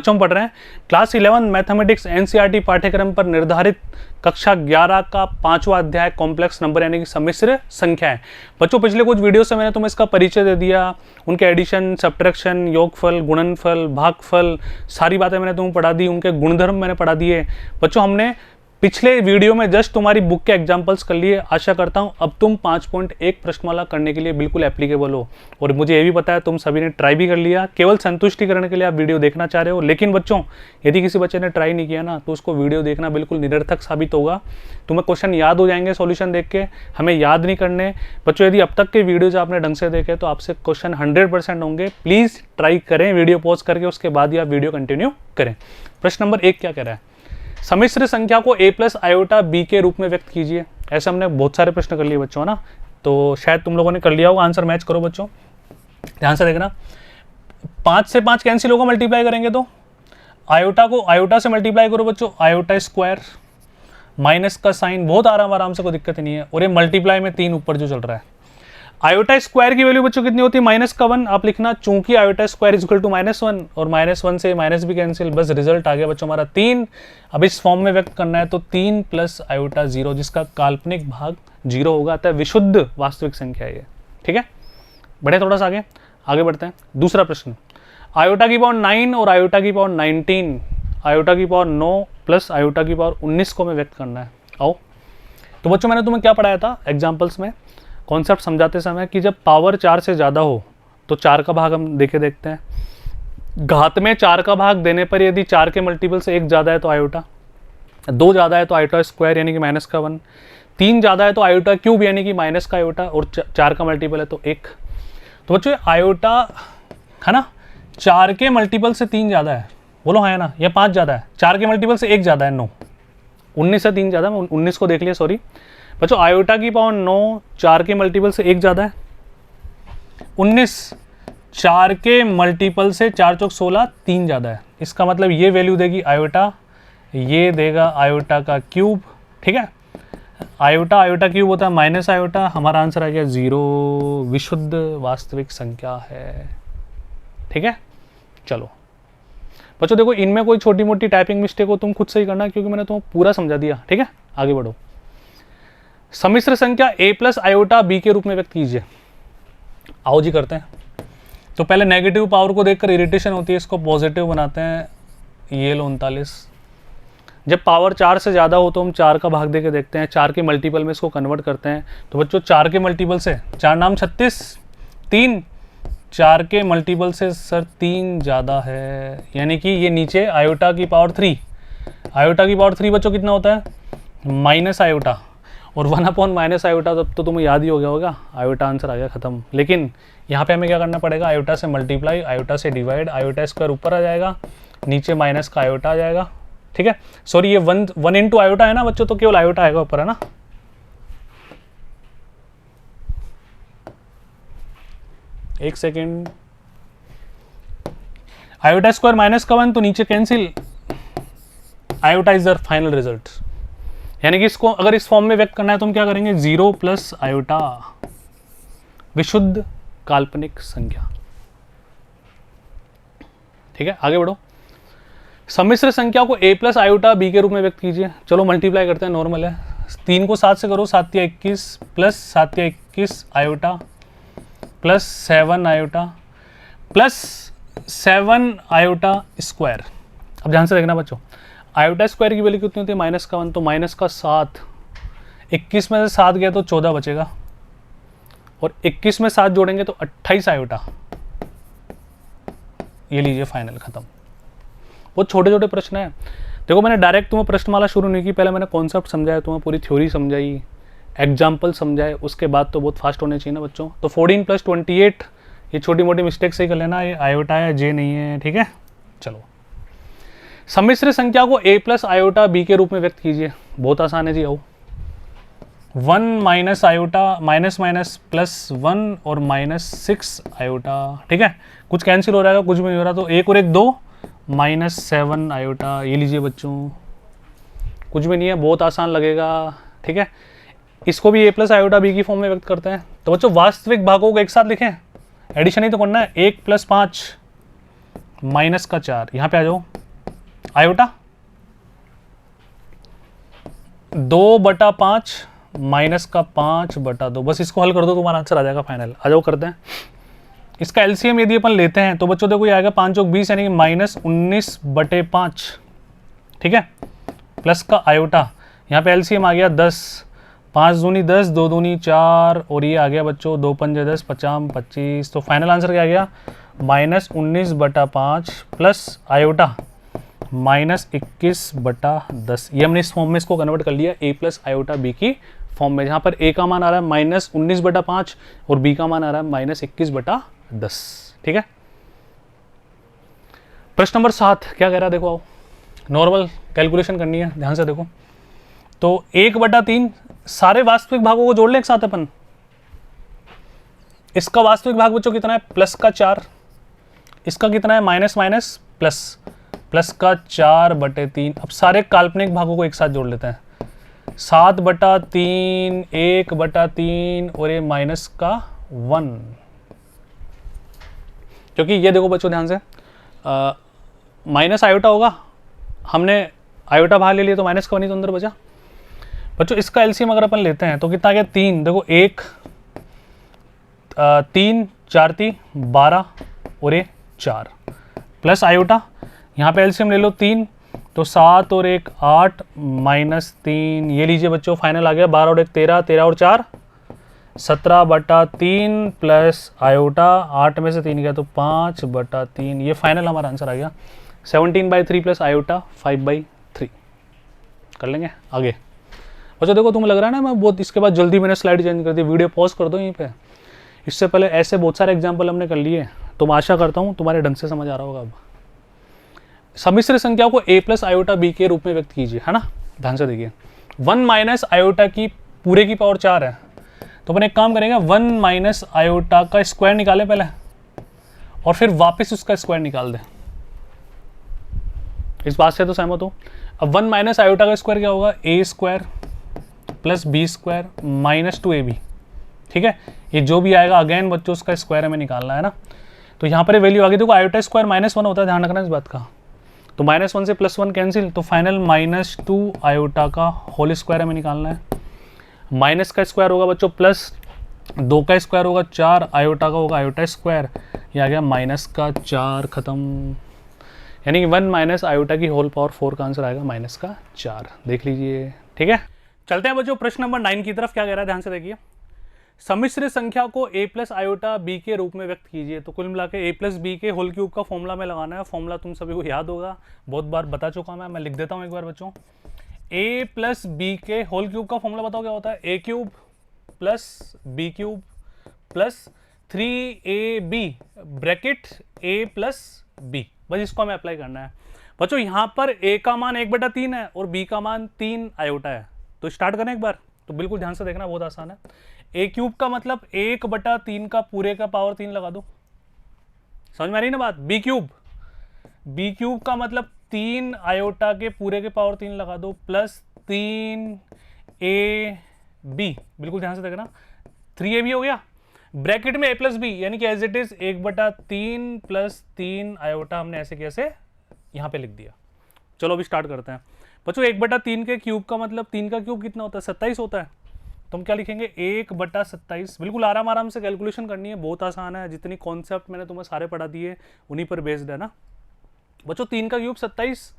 बच्चों पढ़ रहे हैं क्लास 11 मैथमेटिक्स एनसीईआरटी पाठ्यक्रम पर निर्धारित कक्षा 11 का 5वां अध्याय कॉम्प्लेक्स नंबर यानी कि सम्मिश्र संख्या है। बच्चों पिछले कुछ वीडियो से मैंने तुम्हें इसका परिचय दे दिया, उनके एडिशन, सब्ट्रैक्शन, योगफल, गुणनफल, भागफल, सारी बातें मैंने तुम्हें पढ़ा दी, उनके गुणधर्म मैंने पढ़ा दिए। बच्चों हमने पिछले वीडियो में जस्ट तुम्हारी बुक के एग्जाम्पल्स कर लिए। आशा करता हूं अब तुम 5.1 प्रश्नमाला करने के लिए बिल्कुल एप्लीकेबल हो। और मुझे ये भी पता है तुम सभी ने ट्राई भी कर लिया, केवल संतुष्टि करने के लिए आप वीडियो देखना चाह रहे हो। लेकिन बच्चों यदि किसी बच्चे ने ट्राई नहीं किया ना तो उसको वीडियो देखना बिल्कुल निरर्थक साबित होगा। तुम्हें क्वेश्चन याद हो जाएंगे सॉल्यूशन देख के, हमें याद नहीं करने। बच्चों यदि अब तक के वीडियोज आपने ढंग से देखे तो आपसे क्वेश्चन 100% होंगे। प्लीज़ ट्राई करें, वीडियो पॉज करके उसके बाद ही आप वीडियो कंटिन्यू करें। प्रश्न नंबर 1 क्या कह रहा है? सम्मिश्र संख्या को a प्लस आयोटा b के रूप में व्यक्त कीजिए। ऐसे हमने बहुत सारे प्रश्न कर लिए बच्चों ना, तो शायद तुम लोगों ने कर लिया होगा। आंसर मैच करो बच्चों, ध्यान से देखना। 5 से 5 कैंसिल होगा, मल्टीप्लाई करेंगे तो आयोटा को आयोटा से मल्टीप्लाई करो बच्चों, आयोटा स्क्वायर, माइनस का साइन बहुत आराम से, कोई दिक्कत नहीं है। और ये मल्टीप्लाई में 3 ऊपर जो चल रहा है। आयोटा स्क्वायर की वैल्यू बच्चों कितनी होती है? माइनस का 1। आप लिखना चूंकि iota square is equal to -1 और -1 से माइनस भी कैंसिल, बस रिजल्ट आ गया बच्चों हमारा 3। अब इस फॉर्म में व्यक्त करना है तो 3 प्लस आयोटा 0 जिसका काल्पनिक भाग 0 होगा, अतः विशुद्ध वास्तविक संख्या है ये। ठीक है, बढ़े थोड़ा सा आगे बढ़ते हैं। दूसरा प्रश्न, आयोटा की पावर 9 और आयोटा की पावर 19, आयोटा की पावर 9 प्लस आयोटा की पावर 19 को हमें व्यक्त करना है। आओ तो बच्चों मैंने तुम्हें क्या पढ़ाया था एग्जाम्पल्स में, कॉन्सेप्ट समझाते समय कि जब पावर 4 से ज़्यादा हो तो 4 का भाग हम देखते हैं। घात में 4 का भाग देने पर यदि 4 के मल्टीपल से 1 ज़्यादा है तो आयोटा, 2 ज़्यादा है तो आयोटा स्क्वायर यानी कि माइनस का 1, 3 ज़्यादा है तो आयोटा क्यूब यानी कि माइनस का आयोटा, और 4 का मल्टीपल है तो 1। तो बच्चों आयोटा है ना, 4 के मल्टीपल से 3 ज़्यादा है, बोलो है ना, या 5 ज़्यादा है? 4 के मल्टीपल से 1 ज़्यादा है, 9। 19 से 3 ज़्यादा, मैं 19 को देख लिया, सॉरी बच्चों। आयोटा की पावर 9, 4 के मल्टीपल से 1 ज़्यादा है। 19 4 के मल्टीपल से 4 चौक 16, 3 ज़्यादा है। इसका मतलब ये वैल्यू देगी आयोटा, ये देगा आयोटा का क्यूब। ठीक है, आयोटा आयोटा क्यूब होता है माइनस आयोटा, हमारा आंसर आ गया 0, विशुद्ध वास्तविक संख्या है। ठीक है, चलो बच्चों देखो इनमें कोई छोटी मोटी टाइपिंग मिस्टेक हो तुम खुद से ही करना, क्योंकि मैंने तुम्हें पूरा समझा दिया। ठीक है, आगे बढ़ो। सम्मिश्र संख्या a प्लस आयोटा b के रूप में व्यक्त कीजिए। आओ जी करते हैं। तो पहले नेगेटिव पावर को देखकर इरिटेशन होती है, इसको पॉजिटिव बनाते हैं। ये लो 39। जब पावर 4 से ज़्यादा हो तो हम 4 का भाग दे के देखते हैं, 4 के मल्टीपल में इसको कन्वर्ट करते हैं। तो बच्चों 4 के मल्टीपल से 4 नाम 36, 3 4 के मल्टीपल से सर 3 ज़्यादा है, यानी कि ये नीचे आयोटा की पावर 3। आयोटा की पावर 3 बच्चों कितना होता है? माइनस आयोटा, और 1 माइनस आयोटा तब तो तुम्हें याद ही हो गया होगा, आयोटा आंसर आ गया खत्म। लेकिन यहाँ पे हमें क्या करना पड़ेगा? आयोटा से मल्टीप्लाई, आयोटा से डिवाइड, आयोटा स्क्वायर ऊपर आ जाएगा, नीचे माइनस का आयोटा आ जाएगा। ठीक है, सॉरी ये 1 इंटू आयोटा है ना बच्चों, तो केवल आयोटा आएगा ऊपर, है ना। एक सेकेंड, आयोटा स्क्वायर माइनस का 1 तो नीचे cancel, iota is the final result. यानी कि इसको अगर इस फॉर्म में व्यक्त करना है तो हम क्या करेंगे? 0 प्लस आयोटा, विशुद्ध काल्पनिक संख्या। ठीक है, आगे बढ़ो। सम्मिश्र संख्या को a प्लस आयोटा b के रूप में व्यक्त कीजिए। चलो मल्टीप्लाई करते हैं, नॉर्मल है। 3 को 7 से करो, 7 या 21 प्लस 7 या 21 iota plus 7 iota plus 7 iota square. अब ध्यान से देखना बच्चों, आयोटा स्क्वायर की वैल्यू कितनी होती है? माइनस का 1, तो माइनस का 7, 21 में से 7 गया तो 14 बचेगा, और 21 में 7 जोड़ेंगे तो 28 आयोटा। ये लीजिए फाइनल, खत्म। बहुत छोटे छोटे प्रश्न है। देखो मैंने डायरेक्ट तुम्हें प्रश्नमाला शुरू नहीं की, पहले मैंने कॉन्सेप्ट समझाया, तुम्हें पूरी थ्योरी समझाई, एग्जाम्पल समझाए, उसके बाद तो बहुत फास्ट होने चाहिए ना बच्चों। तो 14 प्लस 28, ये छोटी मोटी मिस्टेक से ही कर लेना, ये आयोटा है, जे नहीं है। ठीक है, चलो। सम्मिश्र संख्या को a प्लस आयोटा b के रूप में व्यक्त कीजिए। बहुत आसान है जी, आओ। 1 minus iota, minus minus plus 1 और -6 आयोटा। ठीक है, कुछ कैंसिल हो रहा है, कुछ भी नहीं हो रहा, तो 1 और 1 2, -7 आयोटा। ये लीजिए बच्चों, कुछ भी नहीं है, बहुत आसान लगेगा। ठीक है, इसको भी a प्लस आयोटा b की फॉर्म में व्यक्त करते हैं। तो बच्चों वास्तविक भागों को एक साथ लिखें, एडिशन ही तो करना है। 1 प्लस 5 माइनस का 4, यहाँ पे आ जाओ आयोटा 2/5 माइनस का 5/2, बस इसको हल कर दो तुम्हारा आंसर आ जाएगा फाइनल। आ जाओ करते हैं इसका एलसीएम। यदि अपन लेते हैं तो बच्चों देखो ये आएगा 5 × 20 यानी कि -19/5, ठीक है, प्लस का आयोटा, यहाँ पे एलसीएम आ गया 10, 5 दूनी 10, 2 दूनी 4 और ये आ गया बच्चों 2 पंजे 10, 50 25, तो फाइनल आंसर क्या आ गया -19/5 प्लस आयोटा -21/10। ये हमने इस फॉर्म में इसको कन्वर्ट कर लिया a प्लस आयोटा b की फॉर्म में, जहाँ पर a का मान आ रहा है -19/5 और b का मान आ रहा है -21/10, ठीक है। प्रश्न नंबर 7 क्या कह रहा है देखो, आओ नॉर्मल कैलकुलेशन करनी है, ध्यान से देखो। तो 1/3 सारे वास्तविक भागों को जोड़ लें एक साथ अपन। इसका वास्तविक भाग बच्चों कितना है प्लस का 4, इसका कितना है माइनस माइनस प्लस, प्लस का 4/3। अब सारे काल्पनिक भागों को एक साथ जोड़ लेते हैं, 7/3, 1/3 और ये माइनस का 1, क्योंकि ये देखो बच्चों ध्यान से माइनस आयोटा होगा, हमने आयोटा बाहर ले लिया तो माइनस का 1 ही तो अंदर बचा। बच्चों इसका एलसीएम अगर अपन लेते हैं तो कितना आ गया 3, देखो 1 3 4 3 12 और ये 4 प्लस आयोटा, यहाँ पे एलसीएम ले लो 3 तो 7 और 1 8 -3, ये लीजिए बच्चों फाइनल आ गया 12 और 1 13, 13 और 4 17/3 प्लस आयोटा 8 में से 3 गया तो 5/3, ये फाइनल हमारा आंसर आ गया 17/3 प्लस आयोटा 5/3। कर लेंगे आगे। बच्चों देखो तुम्हें लग रहा है ना मैं बहुत इसके बाद जल्दी मैंने स्लाइड चेंज कर दी, वीडियो पॉज कर दो यहीं पे। इससे पहले ऐसे बहुत सारे एग्जाम्पल हमने कर लिए, तो मैं आशा करता हूँ तुम्हारे ढंग से समझ आ रहा होगा। अब सम्मिश्र संख्या को a प्लस आयोटा b के रूप में व्यक्त कीजिए, है ना, ध्यान से देखिए। 1 माइनस आयोटा की पूरे की पावर 4 है, तो अपन एक काम करेंगे 1 माइनस आयोटा का स्क्वायर निकालें पहले और फिर वापस उसका स्क्वायर निकाल दें। इस बात से तो सहमत हो। अब 1 माइनस आयोटा का स्क्वायर क्या होगा, a square plus b square minus 2ab, ठीक है। ये जो भी आएगा अगेन बच्चों उसका स्क्वायर हमें निकालना है ना, तो यहाँ पर वैल्यू आ गई। देखो आयोटा स्क्वायर -1 होता है, ध्यान रखना इस बात का, तो -1 से +1 कैंसिल, तो फाइनल -2 आयोटा का होल स्क्वायर हमें निकालना है। माइनस का स्क्वायर होगा बच्चों प्लस 2 का स्क्वायर होगा 4 आयोटा का होगा आयोटा स्क्वायर, ये आ गया -4 खत्म, यानी कि 1 माइनस आयोटा की होल पावर 4 का आंसर आएगा -4, देख लीजिए, ठीक है। चलते हैं बच्चों प्रश्न नंबर 9 की तरफ। क्या कह रहा है ध्यान से देखिए, सम्मिश्र संख्या को a प्लस आयोटा b के रूप में व्यक्त कीजिए। तो कुल मिला के a प्लस b के होल क्यूब का फॉर्मूला में लगाना है। फॉर्मूला तुम सभी को याद होगा, बहुत बार बता चुका मैं लिख देता हूँ एक बार बच्चों। a प्लस b के होल क्यूब का फॉर्मूला बताओ क्या होता है, a cube plus b cube plus 3ab bracket a plus b, बस इसको हमें अप्लाई करना है। बच्चों यहाँ पर a का मान 1/3 है और b का मान 3 आयोटा है, तो स्टार्ट करें एक बार, तो बिल्कुल ध्यान से देखना, बहुत आसान है। a क्यूब का मतलब 1/3 का पूरे का पावर 3 लगा दो, समझ में आ रही ना बात। b क्यूब का मतलब 3 आयोटा के पूरे के पावर 3 लगा दो प्लस 3ab, बिल्कुल ध्यान से देखना, 3ab हो गया ब्रैकेट में a प्लस b, यानी कि as it is 1/3 plus 3 iota हमने ऐसे कैसे यहाँ पे लिख दिया। चलो अभी स्टार्ट करते हैं बच्चों। 1/3 के क्यूब का मतलब 3 का क्यूब कितना होता है, 27 होता है, तो हम क्या लिखेंगे 1/27। बिल्कुल आराम से कैलकुलेशन करनी है, बहुत आसान है, जितनी कॉन्सेप्ट मैंने तुम्हें सारे पढ़ा दिए उन्हीं पर बेस्ड है ना बच्चों। 3 का क्यूब 27,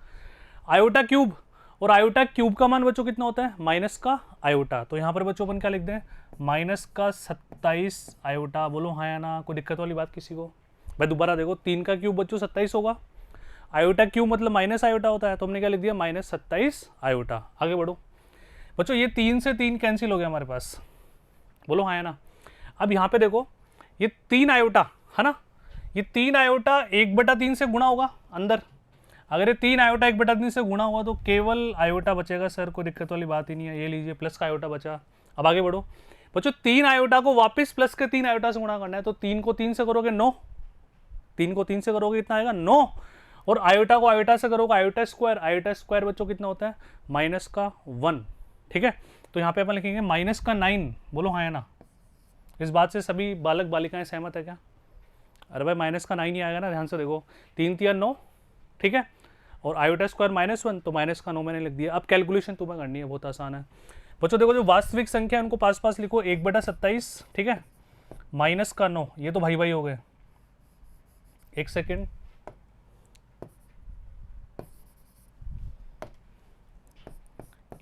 आयोटा क्यूब, और आयोटा क्यूब का मान बच्चों कितना होता है माइनस का आयोटा, तो यहाँ पर बच्चों अपन क्या लिख दें -27 आयोटा। बोलो हाँ या ना, कोई दिक्कत वाली बात किसी को। भाई दोबारा देखो, 3 का क्यूब बच्चों 27 होगा, आयोटा क्यूब मतलब माइनस आयोटा होता है, तो हमने क्या लिख दिया -27 आयोटा। आगे बढ़ो बच्चों, ये 3 से 3 कैंसिल हो गया हमारे पास, बोलो हाँ या ना। अब यहाँ पे देखो ये 3 आयोटा है ना, ये 3 आयोटा 1/3 से गुणा होगा अंदर, अगर ये 3 आयोटा 1/3 से गुणा हुआ तो केवल आयोटा बचेगा सर, कोई दिक्कत वाली बात ही नहीं है। ये लीजिए प्लस का आयोटा बचा। अब आगे बढ़ो बच्चों, 3 आयोटा को वापस प्लस के 3 आयोटा से गुणा करना है, तो 3 को 3 से करोगे 9, 3 को 3 से करोगे कितना आएगा 9, और आयोटा को आयोटा से करोगे आयोटा स्क्वायर बच्चों कितना होता है -1, ठीक है। तो यहाँ पे अपन लिखेंगे -9, बोलो हाँ या ना। इस बात से सभी बालक बालिकाएं सहमत है क्या? अरे भाई माइनस का 9 ही आएगा ना, ध्यान से देखो, 3 3 9, ठीक है, और आयोटा स्क्वायर -1, तो माइनस का 9 मैंने लिख दिया। अब कैलकुलेशन तुम्हें करनी है, बहुत आसान है बच्चों। देखो जो वास्तविक संख्या है उनको पास पास लिखो, 1/27, ठीक है, माइनस का 9, ये तो भाई भाई हो गए। एक सेकेंड,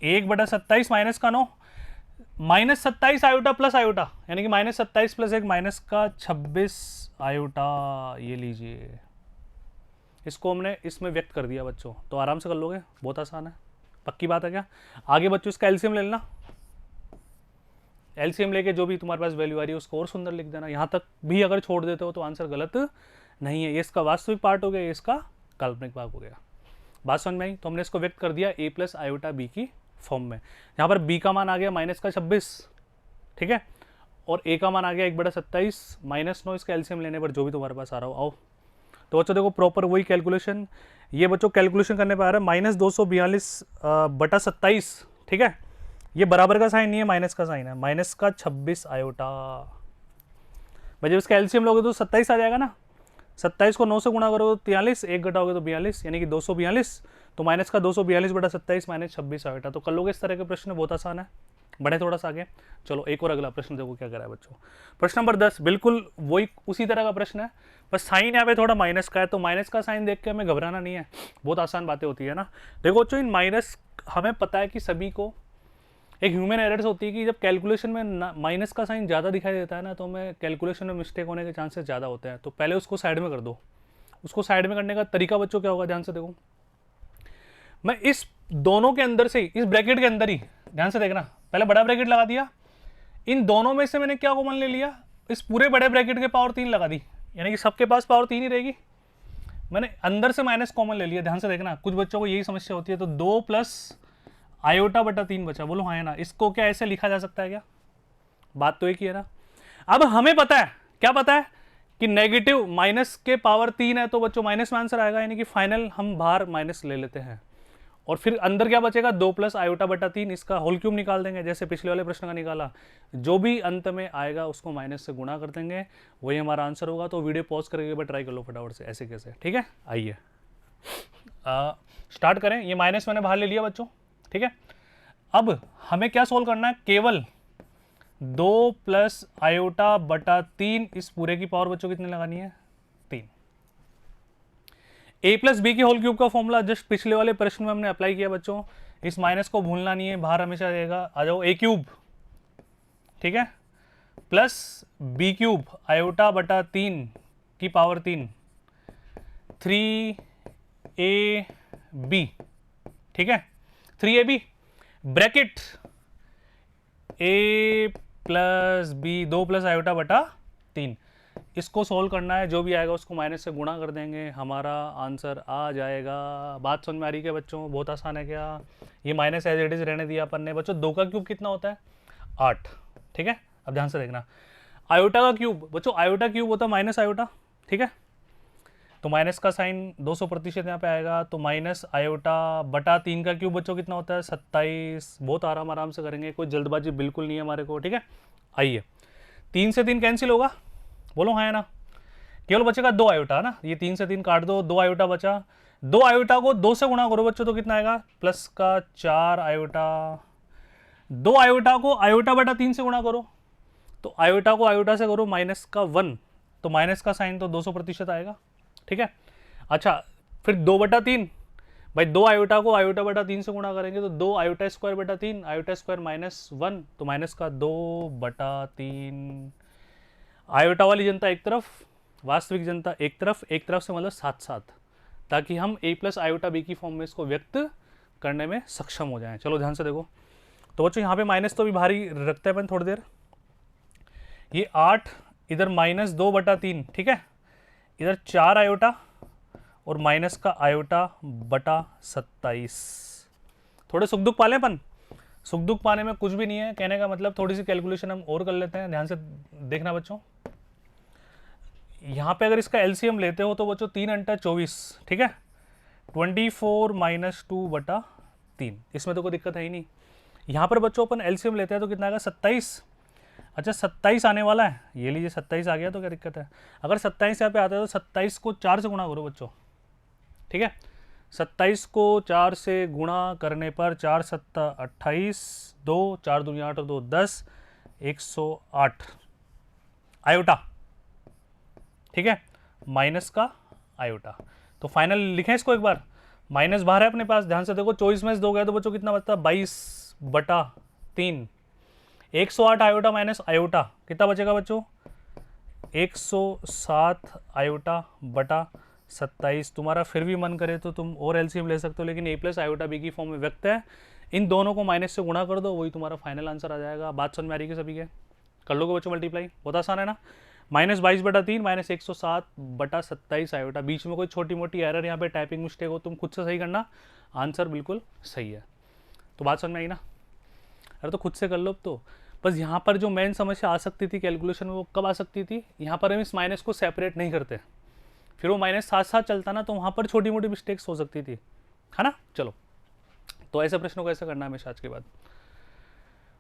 1/27 माइनस का 9, -27 आयोटा प्लस आयोटा, यानी कि -27 + 1 माइनस का 26 आयोटा, ये लीजिए, इसको हमने इसमें व्यक्त कर दिया बच्चों। तो आराम से कर लोगे, बहुत आसान है, पक्की बात है क्या। आगे बच्चों इसका एलसीएम ले लेना, एलसीएम लेके जो भी तुम्हारे पास वैल्यू आ रही है उसको और सुंदर लिख देना। यहाँ तक भी अगर छोड़ देते हो तो आंसर गलत नहीं है। ये इसका वास्तविक पार्ट हो गया, ये इसका काल्पनिक भाग हो गया। बात समझ में आई। तो हमने इसको व्यक्त कर दिया a + आयोटा b की फॉर्म में। यहाँ पर b का मान आ गया -26, ठीक है, और a का मान आ गया 1/27 -9, इसका एलसीएम लेने पर जो भी तुम्हारे पास आ रहा हो। आओ तो बच्चों देखो प्रॉपर वही कैलकुलेशन, ये बच्चों कैलकुलेशन करने पर आ रहा है -242/27, ठीक है, ये बराबर का साइन नहीं है, माइनस का साइन है, माइनस का 26 आयोटा। भाई जब इसका एलसीएम लोगे तो 27 आ जाएगा ना, 27 को 9 से गुणा करोगे तो 43, 1 घटाओगे तो 42, यानी कि 242, तो माइनस का 242/27 -26 आयोटा। तो कर लोगे इस तरह के प्रश्न, बहुत आसान है। बढ़े थोड़ा सा आगे, चलो एक और अगला प्रश्न देखो क्या करा है बच्चों। प्रश्न नंबर 10 बिल्कुल वही उसी तरह का प्रश्न है, बस साइन यहाँ पे थोड़ा माइनस का है, तो माइनस का साइन देख के हमें घबराना नहीं है, बहुत आसान बातें होती है ना। देखो बच्चों, इन माइनस हमें पता है कि सभी को एक ह्यूमन एरर्स होती है कि जब कैलकुलेशन में माइनस का साइन ज़्यादा दिखाई देता है ना, तो हमें कैलकुलेशन में मिस्टेक होने के चांसेस ज़्यादा होते हैं। तो पहले उसको साइड में कर दो। उसको साइड में करने का तरीका बच्चों क्या होगा, ध्यान से देखो, मैं इस दोनों के अंदर से, इस ब्रैकेट के अंदर ही, ध्यान से देखना, पहले बड़ा ब्रैकेट लगा दिया, इन दोनों में से मैंने क्या कॉमन ले लिया, इस पूरे बड़े ब्रैकेट के पावर 3 लगा दी, यानी कि सबके पास पावर 3 ही रहेगी। मैंने अंदर से माइनस कॉमन ले लिया, ध्यान से देखना, कुछ बच्चों को यही समस्या होती है। तो 2 + आयोटा/3 बचा, बोलो हाँ है ना। इसको क्या ऐसे लिखा जा सकता है क्या, बात तो एक ही है ना। अब हमें पता है, क्या पता है कि नेगेटिव माइनस के पावर 3 है, तो बच्चों माइनस में आंसर आएगा, यानी कि फाइनल हम बाहर माइनस ले लेते हैं, और फिर अंदर क्या बचेगा, 2 + आयोटा/3, इसका होल क्यूब निकाल देंगे, जैसे पिछले वाले प्रश्न का निकाला। जो भी अंत में आएगा उसको माइनस से गुणा कर देंगे, वही हमारा आंसर होगा। तो वीडियो पॉज करके एक बार ट्राई कर लो फटाफट से, ऐसे कैसे, ठीक है। आइए स्टार्ट करें। ये माइनस मैंने बाहर ले लिया बच्चों, ठीक है। अब हमें क्या सोल्व करना है, केवल 2 + आयोटा/3, इस पूरे की पावर बच्चों कितनी लगानी है, 3। a + b की होल क्यूब का फॉर्मूला जस्ट पिछले वाले प्रश्न में हमने अप्लाई किया बच्चों। इस माइनस को भूलना नहीं है, बाहर हमेशा रहेगा। आ जाओ, a3, ठीक है, प्लस b3 आयोटा/3 की पावर 3, 3ab, ठीक है, 3ab ब्रैकेट a + b, 2 + आयोटा/3, इसको सोल्व करना है। जो भी आएगा उसको माइनस से गुणा कर देंगे, हमारा आंसर आ जाएगा। बात समझ में आ रही है बच्चों, बहुत आसान है क्या। ये माइनस एज इट इज रहने दिया अपन ने बच्चों। 2 का क्यूब कितना होता है, 8, ठीक है। अब ध्यान से देखना, आयोटा का क्यूब बच्चों, आयोटा क्यूब होता है माइनस आयोटा, ठीक है, तो माइनस का साइन 200% यहाँ पे आएगा। तो -आयोटा/3 का क्यूब बच्चों कितना होता है, 27। बहुत आराम से करेंगे, कोई जल्दबाजी बिल्कुल नहीं है हमारे को, ठीक है। आइए, 3 से 3 कैंसिल होगा, बोलो हाँ है ना। केवल बचेगा 2 आयोटा ना, ये 3 से 3 काट दो, 2 आयोटा बचा। 2 आयोटा को 2 से गुणा करो बच्चों, तो कितना आएगा, +4 आयोटा। 2 आयोटा को आयोटा/3 से गुणा करो, तो आयोटा को आयोटा से करो, -1, तो माइनस का साइन तो 200% आएगा, ठीक है। अच्छा, फिर 2/3, भाई 2 आयोटा को आयोटा/3 से गुणा करेंगे, तो 2 आयोटा² आयोटा स्क्वायर -1, तो माइनस का 2/3। आयोटा वाली जनता एक तरफ, वास्तविक जनता एक तरफ से मतलब साथ साथ, ताकि हम a + आयोटा b की फॉर्म में इसको व्यक्त करने में सक्षम हो जाएं। चलो ध्यान से देखो, तो बच्चों यहाँ पे माइनस तो भी भारी रखते हैं अपन थोड़ी देर। ये 8, इधर -2/3, ठीक है, इधर 4 आयोटा, और माइनस का आयोटा/27। थोड़े सुख दुख पाले अपन, सुख दुख पाने में कुछ भी नहीं है, कहने का मतलब थोड़ी सी कैलकुलेशन हम और कर लेते हैं। ध्यान से देखना बच्चों, यहाँ पे अगर इसका एलसीएम लेते हो तो बच्चों 3 × 24, ठीक है, 24 - 2/3, इसमें तो कोई दिक्कत है ही नहीं। यहाँ पर बच्चों अपन एलसीएम लेते हैं तो कितना आएगा, 27। अच्छा 27 आने वाला है, ये लीजिए 27 आ गया तो क्या दिक्कत है। अगर 27 यहाँ पे आता है तो 27 को 4 से गुणा करो बच्चों, ठीक है। 27 को 4 से गुणा करने पर 4 सत्ता 28, 2 4 दूनी 8 और 2 10, 108 आयोटा, ठीक है, माइनस का आयोटा। तो फाइनल लिखें इसको एक बार, माइनस बाहर है अपने पास, ध्यान से देखो 24 में से 2 गया तो बच्चों कितना बचता है 22/3, 108 आयोटा माइनस आयोटा कितना बचेगा बच्चों 107 आयोटा बटा 27। तुम्हारा फिर भी मन करे तो तुम और एलसीएम ले सकते हो, लेकिन a प्लस आयोटा बी की फॉर्म में व्यक्त है, इन दोनों को माइनस से गुणा कर दो, वही तुम्हारा फाइनल आंसर आ जाएगा। बात समझ में आ रही है सभी के, कर लोगे बच्चों मल्टीप्लाई, बहुत आसान है ना। -22/3 माइनस 107/27 आयोटा, बीच में कोई छोटी मोटी एरर यहाँ पे टाइपिंग मिस्टेक हो तुम खुद से सही करना, आंसर बिल्कुल सही है। तो बात समझ में आई ना, अरे तो खुद से कर लो। तो बस यहाँ पर जो मेन समस्या आ सकती थी कैलकुलेशन में वो कब आ सकती थी, यहाँ पर हम इस माइनस को सेपरेट नहीं करते, फिर वो माइनस साथ साथ चलता ना, तो वहाँ पर छोटी मोटी मिस्टेक्स हो सकती थी, है ना। चलो, तो ऐसे प्रश्नों को ऐसा करना है हमेशा आज के बाद।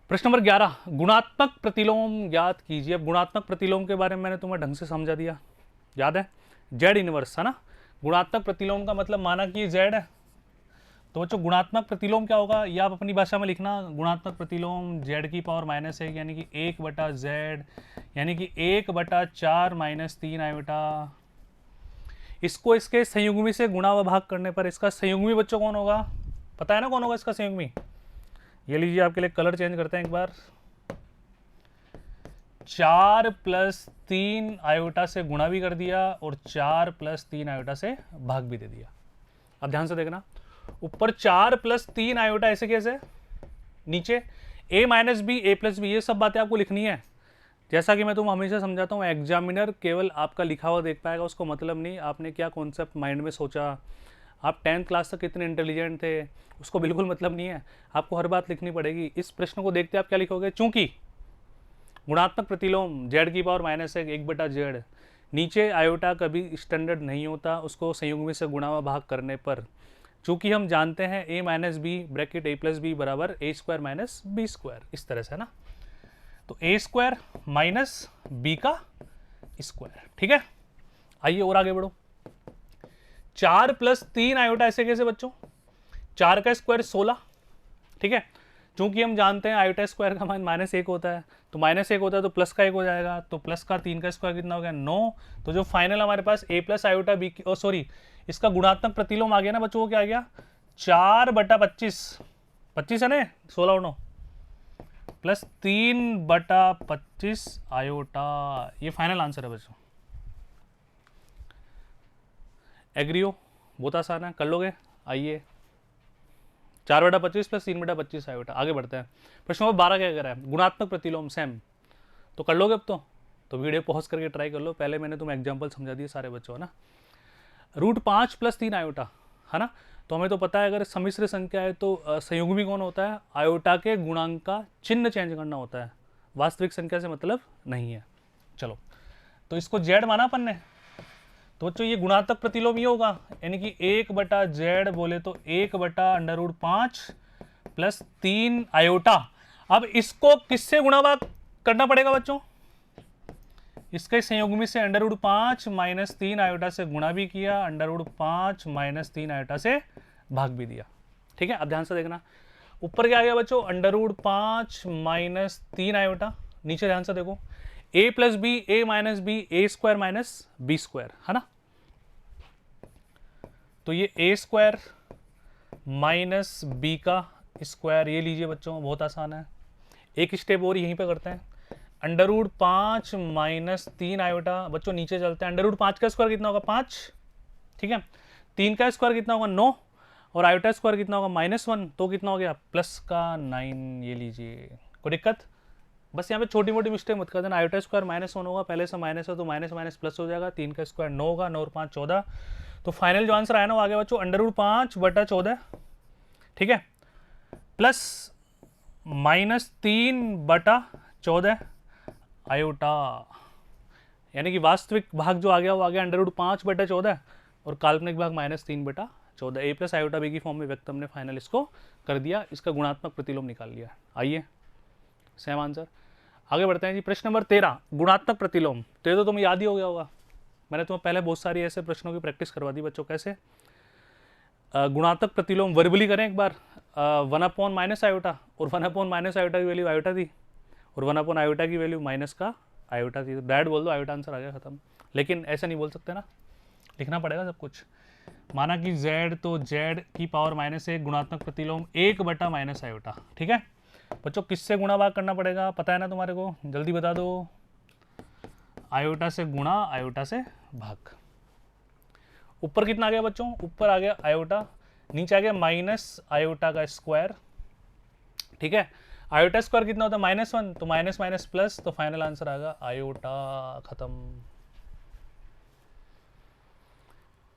प्रश्न नंबर 11, गुणात्मक प्रतिलोम ज्ञात कीजिए। अब गुणात्मक प्रतिलोम के बारे में मैंने तुम्हें ढंग से समझा दिया, याद है, जेड इनवर्स, है ना। गुणात्मक प्रतिलोम का मतलब माना कि जेड है, तो बच्चों गुणात्मक प्रतिलोम क्या होगा, ये आप अपनी भाषा में लिखना, गुणात्मक प्रतिलोम जेड की पावर -1 यानी कि 1/z यानी कि 1/4 - 3 आयोटा। इसको इसके संयुग्मी से गुणा व भाग करने पर इसका संयुग्मी बच्चों कौन होगा, पता है ना कौन होगा इसका संयुग्मी। ये लीजिए आपके लिए कलर चेंज करते हैं एक बार, 4 + 3 आयोटा से गुणा भी कर दिया और 4 + 3 आयोटा से भाग भी दे दिया। अब ध्यान से देखना, ऊपर 4 + 3 आयोटा ऐसे कैसे, नीचे a - b a + b, ये सब बातें आपको लिखनी है। जैसा कि मैं तुम हमेशा समझाता हूँ, एग्जामिनर केवल आपका लिखा हुआ देख पाएगा, उसको मतलब नहीं आपने क्या कॉन्सेप्ट माइंड में सोचा, आप 10th क्लास तक कितने इंटेलिजेंट थे, उसको बिल्कुल मतलब नहीं है, आपको हर बात लिखनी पड़ेगी। इस प्रश्न को देखते आप क्या लिखोगे, चूंकि गुणात्मक प्रतिलोम जेड की पावर -1/z, नीचे आयोटा कभी स्टैंडर्ड नहीं होता, उसको संयुग्मी से गुणा व भाग करने पर, चूंकि हम जानते हैं a - b bracket a + b बराबर a² - b², इस तरह से है ना। तो a² - b का स्क्वायर, ठीक है। आइए और आगे बढ़ो, 4 + 3 आयोटा ऐसे कैसे बच्चों, 4 का स्क्वायर 16, ठीक है। चूंकि हम जानते हैं आयोटा स्क्वायर का मान -1 होता है, तो -1 होता है तो प्लस का 1 हो जाएगा, तो प्लस का 3 का स्क्वायर कितना हो गया 9। तो जो फाइनल हमारे पास a + आयोटा b की, सॉरी इसका गुणात्मक प्रतिलोम आ गया ना बच्चों, वो क्या आ गया 4/25, 25 है ना, 16 और 9 प्लस 3/25 आयोटा, ये फाइनल आंसर है बच्चों। एग्री हो, बहुत आसान है, कर लोगे। आइए 4/25 प्लस 3/25 आयोटा, आगे बढ़ते हैं। प्रश्न नंबर 12 क्या कह रहा है, गुणात्मक प्रतिलोम सेम, तो कर लोगे अब तो वीडियो पॉज करके ट्राई कर लो, पहले मैंने तुम्हें एग्जांपल समझा दिए सारे बच्चों, है ना। √5 + 3 आयोटा, है ना, तो हमें तो पता है अगर सम्मिश्र संख्या है तो संयुग्मी कौन होता है, आयोटा के गुणांक का चिन्ह चेंज करना होता है, वास्तविक संख्या से मतलब नहीं है। चलो, तो इसको जेड माना अपन ने, तो बच्चों ये गुणात्मक प्रतिलोम ये होगा, यानी कि 1/z बोले तो 1/√5 + 3 आयोटा। अब इसको किससे गुणा भाग करना पड़ेगा बच्चों, इसके संयुग्मी से √5 - 3 आयोटा से गुणा भी किया, √5 - 3 आयोटा से भाग भी दिया, ठीक है। अब ध्यान से देखना, ऊपर क्या आ गया बच्चों √5 - 3 आयोटा, नीचे ध्यान से देखो a + b a - b a² - b², है ना। तो ये a² - b का स्क्वायर, ये लीजिए बच्चों, बहुत आसान है। एक स्टेप और यहीं पे करते हैं, √5 - 3 आयोटा, बच्चों नीचे चलते हैं, √5 का स्क्वायर कितना होगा 5, ठीक है, 3 का स्क्वायर कितना होगा 9 और आयोटा स्क्वायर कितना होगा -1, तो कितना हो गया प्लस का 9, ये लीजिए। कोई दिक्कत, बस यहाँ पे छोटी मोटी मिस्टेक मत कर देना, आयोटा स्क्वायर -1 होगा, पहले से माइनस है तो माइनस माइनस प्लस हो जाएगा, 3 का स्क्वायर 9 होगा, 9 और 5 14, तो फाइनल जो आंसर आया ना वो आ गया बच्चों √5/14, ठीक है, प्लस -3/14 आयोटा, यानी कि वास्तविक भाग जो आ गया वो आ गया √5/14 और काल्पनिक भाग -3/14, a + आयोटा b की फॉर्म में व्यक्त हमने फाइनल इसको कर दिया, इसका गुणात्मक प्रतिलोम निकाल लिया। आइए सेम आंसर। आगे बढ़ते हैं जी। प्रश्न नंबर 13, गुणात्मक प्रतिलोम। तो ये तो तुम्हें याद ही हो गया होगा, मैंने तुम्हें पहले बहुत सारी ऐसे प्रश्नों की प्रैक्टिस करवा दी बच्चों। कैसे गुणात्मक प्रतिलोम वर्बली करें एक बार। 1 - आयोटा, और 1 - आयोटा की वैल्यू आयोटा थी, और 1 आयोटा की वैल्यू माइनस का आयोटा थी। तो डायरेक्ट बोल दो आयोटा आंसर आ गया, खत्म। लेकिन ऐसा नहीं बोल सकते ना, लिखना पड़ेगा सब कुछ। माना कि z, तो z की पावर -1 गुणात्मक प्रतिलोम 1/- आयोटा। ठीक है बच्चों, किससे गुणा भाग करना पड़ेगा पता है ना तुम्हारे को, जल्दी बता दो। आयोटा से गुणा, आयोटा से भाग। ऊपर कितना आ गया बच्चों, ऊपर आ गया आयोटा, नीचे आ गया माइनस आयोटा का स्क्वायर। ठीक है, आयोटा स्क्वायर कितना होता है -1, तो माइनस माइनस प्लस, तो फाइनल आंसर आएगा आयोटा, खत्म।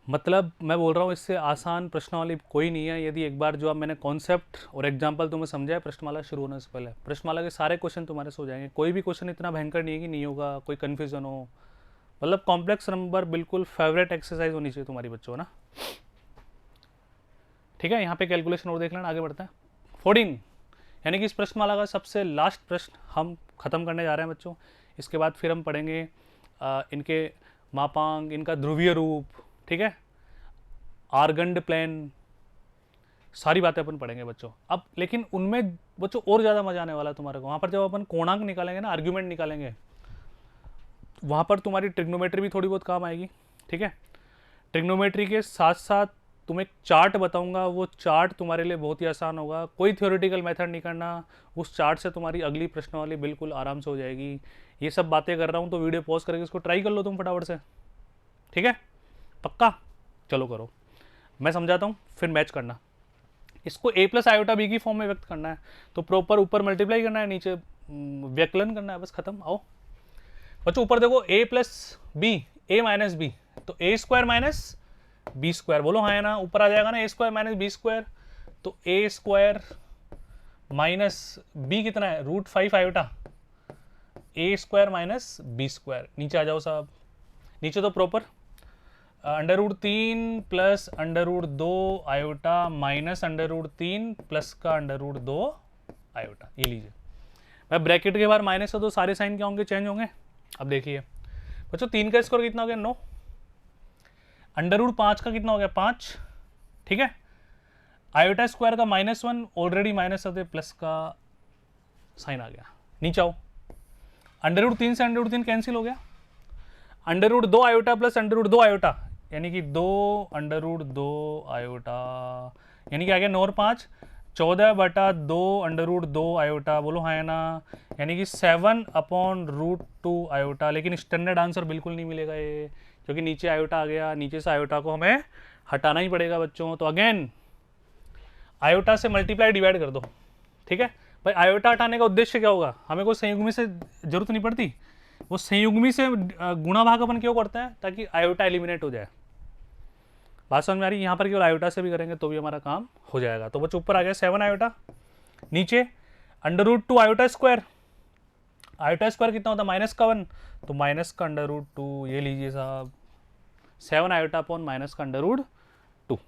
मतलब मैं बोल रहा हूँ इससे आसान प्रश्नावली कोई नहीं है। यदि एक बार जो अब मैंने कॉन्सेप्ट और एग्जांपल तुम्हें समझाया प्रश्नमाला शुरू होने से पहले, प्रश्नमाला के सारे क्वेश्चन तुम्हारे से हो जाएंगे। कोई भी क्वेश्चन इतना भयंकर नहीं है कि नहीं होगा, कोई कन्फ्यूजन हो। मतलब कॉम्प्लेक्स नंबर बिल्कुल फेवरेट एक्सरसाइज होनी चाहिए तुम्हारी बच्चों ना। ठीक है, यहाँ पे कैलकुलेशन और देख लेना। आगे बढ़ते हैं 14, यानी कि इस प्रश्नमाला का सबसे लास्ट प्रश्न हम खत्म करने जा रहे हैं बच्चों। इसके बाद फिर हम पढ़ेंगे इनके मापांक, इनका ध्रुवीय रूप, ठीक है, आर्गंड प्लेन, सारी बातें अपन पढ़ेंगे बच्चों। अब लेकिन उनमें बच्चों और ज़्यादा मजा आने वाला है तुम्हारे को। वहाँ पर जब अपन कोणांक निकालेंगे ना, आर्ग्यूमेंट निकालेंगे, वहाँ पर तुम्हारी ट्रिग्नोमेट्री भी थोड़ी बहुत काम आएगी। ठीक है, ट्रिग्नोमेट्री के साथ साथ तुम्हें चार्ट बताऊंगा, वो चार्ट तुम्हारे लिए बहुत ही आसान होगा। कोई थ्योरेटिकल मेथड नहीं करना, उस चार्ट से तुम्हारी अगली प्रश्नावली बिल्कुल आराम से हो जाएगी। ये सब बातें कर रहा हूँ तो वीडियो पॉज करके इसको ट्राई कर लो तुम फटाफट से। ठीक है, पक्का, चलो करो, मैं समझाता हूँ फिर मैच करना। इसको a + आयोटा b की फॉर्म में व्यक्त करना है, तो प्रॉपर ऊपर मल्टीप्लाई करना है, नीचे व्यकलन करना है, बस खत्म। आओ बच्चों ऊपर देखो, a + b, a - b, तो a² - b², बोलो हाँ है ना, ऊपर आ जाएगा ना a² - b², तो a² - b कितना है, √5 आयोटा, a² - b²। नीचे आ जाओ साहब, नीचे तो प्रॉपर √3 + √2 आयोटा माइनस √3 प्लस का √2 आयोटा। ये लीजिए, मैं ब्रैकेट के बाहर माइनस है तो सारे साइन क्या होंगे, चेंज होंगे। अब देखिए बच्चों, 3 का स्क्वायर कितना हो गया, 9, √5 का कितना हो गया, 5। ठीक है, आयोटा स्क्वायर का -1, ऑलरेडी माइनस होते प्लस का साइन आ गया। नीचे आओ, √3 से √3 कैंसिल हो गया, √2 आयोटा प्लस √2 आयोटा, यानी कि 2 √2 आयोटा, यानी कि आ गया 9 और 5, 14/2 √2 आयोटा, बोलो हाँ है ना, यानी कि 7/√2 आयोटा। लेकिन स्टैंडर्ड आंसर बिल्कुल नहीं मिलेगा ये, क्योंकि नीचे आयोटा आ गया, नीचे से आयोटा को हमें हटाना ही पड़ेगा बच्चों। तो अगेन आयोटा से मल्टीप्लाई डिवाइड कर दो। ठीक है भाई, आयोटा हटाने का उद्देश्य क्या होगा, हमें कोई संयुग्मी से जरूरत नहीं पड़ती, वो संयुग्मी से गुणा भाग अपन क्यों करते हैं, ताकि आयोटा एलिमिनेट हो जाए। बात समझ में आ रही है, यहाँ पर केवल आयोटा से भी करेंगे तो भी हमारा काम हो जाएगा। तो बच्चों ऊपर आ गया 7 आयोटा, नीचे √2 आयोटा स्क्वायर, आयोटा स्क्वायर कितना होता है -1, तो माइनस का √2, ये लीजिए साहब 7 आयोटा अपॉन माइनस का √2।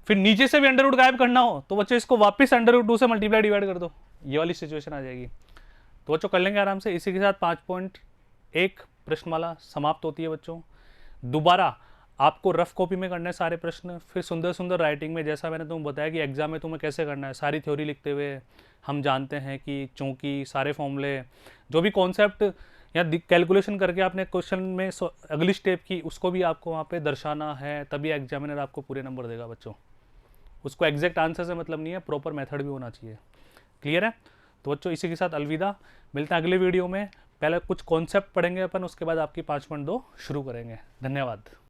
फिर नीचे से भी अंडर रूट गायब करना हो तो बच्चों इसको वापस √2 से मल्टीप्लाई डिवाइड कर दो, ये वाली सिचुएशन आ जाएगी। तो बच्चों कर लेंगे आराम से। इसी के साथ 5.1 प्रश्नमाला समाप्त होती है बच्चों। दोबारा आपको रफ कॉपी में करने सारे प्रश्न, फिर सुंदर सुंदर राइटिंग में, जैसा मैंने तुम्हें बताया कि एग्जाम में तुम्हें कैसे करना है, सारी थ्योरी लिखते हुए। हम जानते हैं कि चूंकि सारे फॉर्मूले, जो भी कॉन्सेप्ट या कैलकुलेशन करके आपने क्वेश्चन में अगली स्टेप की, उसको भी आपको वहाँ पे दर्शाना है, तभी एग्जामिनर आपको पूरे नंबर देगा बच्चों। उसको एग्जैक्ट आंसर से मतलब नहीं है, प्रॉपर मेथड भी होना चाहिए। क्लियर है? तो बच्चों इसी के साथ अलविदा, मिलते हैं अगले वीडियो में। पहले कुछ कॉन्सेप्ट पढ़ेंगे अपन, उसके बाद आपकी 5.2 शुरू करेंगे। धन्यवाद।